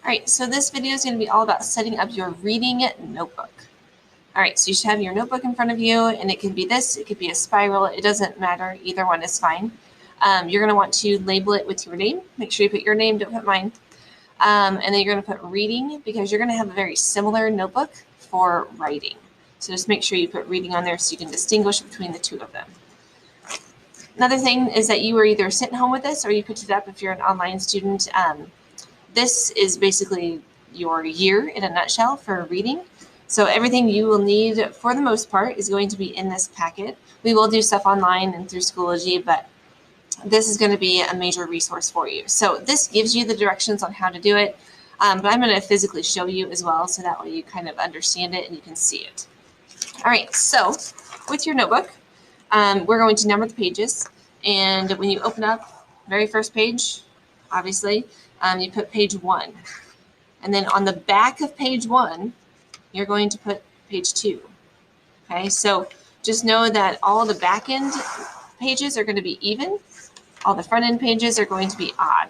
All right, so this video is going to be all about setting up your reading notebook. All right, so you should have your notebook in front of you, and it could be this, it could be a spiral, it doesn't matter, either one is fine. You're going to want to label it with your name. Make sure you put your name, don't put mine. And then you're going to put reading, because you're going to have a very similar notebook for writing. So just make sure you put reading on there so you can distinguish between the two of them. Another thing is that you were either sent home with this or you picked it up if you're an online student. This is basically your year in a nutshell for reading. So everything you will need for the most part is going to be in this packet. We will do stuff online and through Schoology, but this is going to be a major resource for you. So this gives you the directions on how to do it, but I'm going to physically show you as well, so that way you kind of understand it and you can see it. All right, so with your notebook, we're going to number the pages, and when you open up very first page, obviously, you put page 1. And then on the back of page 1, you're going to put page 2. Okay, so just know that all the back end pages are going to be even. All the front end pages are going to be odd.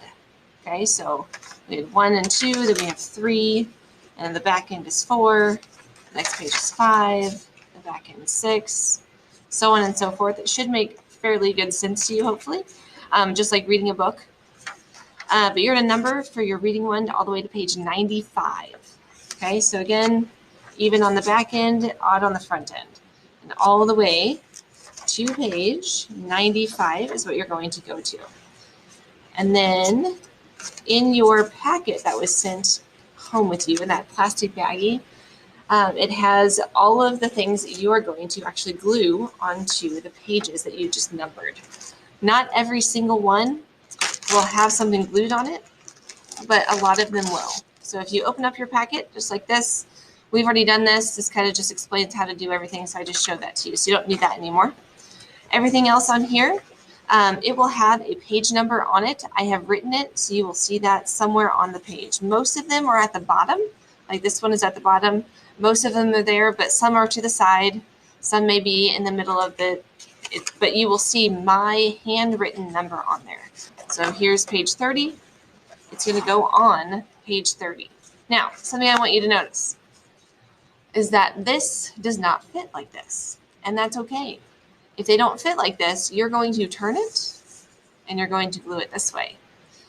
Okay, so we have 1 and 2, then we have 3, and the back end is 4. The next page is 5, the back end is 6, so on and so forth. It should make fairly good sense to you, hopefully, just like reading a book. But you're going to number for your reading one all the way to page 95. Okay, so again, even on the back end, odd on the front end. And all the way to page 95 is what you're going to go to. And then in your packet that was sent home with you in that plastic baggie, it has all of the things that you are going to actually glue onto the pages that you just numbered. Not every single one will have something glued on it, but a lot of them will. So if you open up your packet just like this, we've already done this. This kind of just explains how to do everything, so I just showed that to you. So you don't need that anymore. Everything else on here, it will have a page number on it. I have written it, so you will see that somewhere on the page. Most of them are at the bottom, like this one is at the bottom. Most of them are there, but some are to the side. Some may be in the middle of but you will see my handwritten number on there. So here's page 30. It's going to go on page 30. Now, something I want you to notice is that this does not fit like this, and that's okay. If they don't fit like this, you're going to turn it and you're going to glue it this way.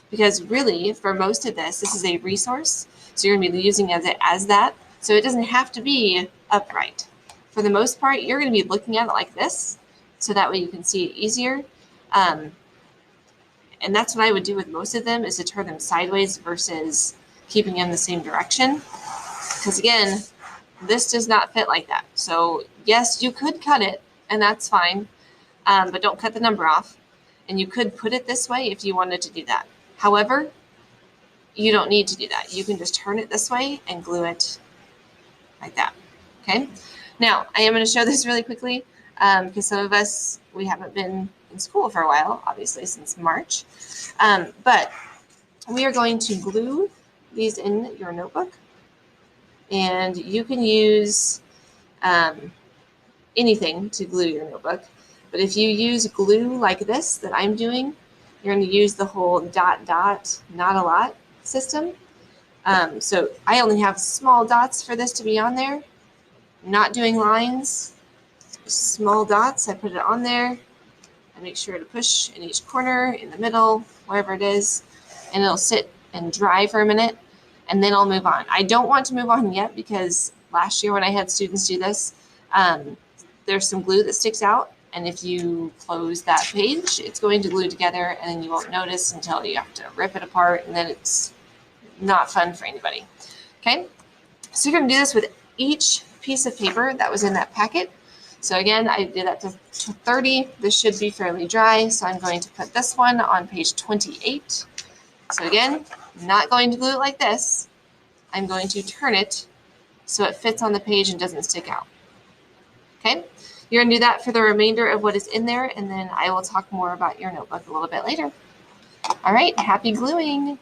Because really, for most of this is a resource, so you're going to be using it as that, so it doesn't have to be upright. For the most part, you're going to be looking at it like this, so that way you can see it easier. And that's what I would do with most of them, is to turn them sideways versus keeping them the same direction. Because again, this does not fit like that. So yes, you could cut it, and that's fine, but don't cut the number off. And you could put it this way if you wanted to do that. However, you don't need to do that. You can just turn it this way and glue it like that. Okay. Now, I am going to show this really quickly because some of us, we haven't been in school for a while, obviously since March. But we are going to glue these in your notebook. And you can use anything to glue your notebook. But if you use glue like this that I'm doing, you're going to use the whole dot, dot, not a lot system. So I only have small dots for this to be on there. I'm not doing lines, small dots. I put it on there. I make sure to push in each corner, in the middle, wherever it is, and it'll sit and dry for a minute, and then I'll move on. I don't want to move on yet because last year when I had students do this, there's some glue that sticks out, and if you close that page, it's going to glue together, and then you won't notice until you have to rip it apart, and then it's not fun for anybody. Okay, so you're going to do this with each piece of paper that was in that packet. So again, I did that to 30. This should be fairly dry, so I'm going to put this one on page 28. So again, I'm not going to glue it like this. I'm going to turn it so it fits on the page and doesn't stick out. Okay, you're going to do that for the remainder of what is in there, and then I will talk more about your notebook a little bit later. All right, happy gluing.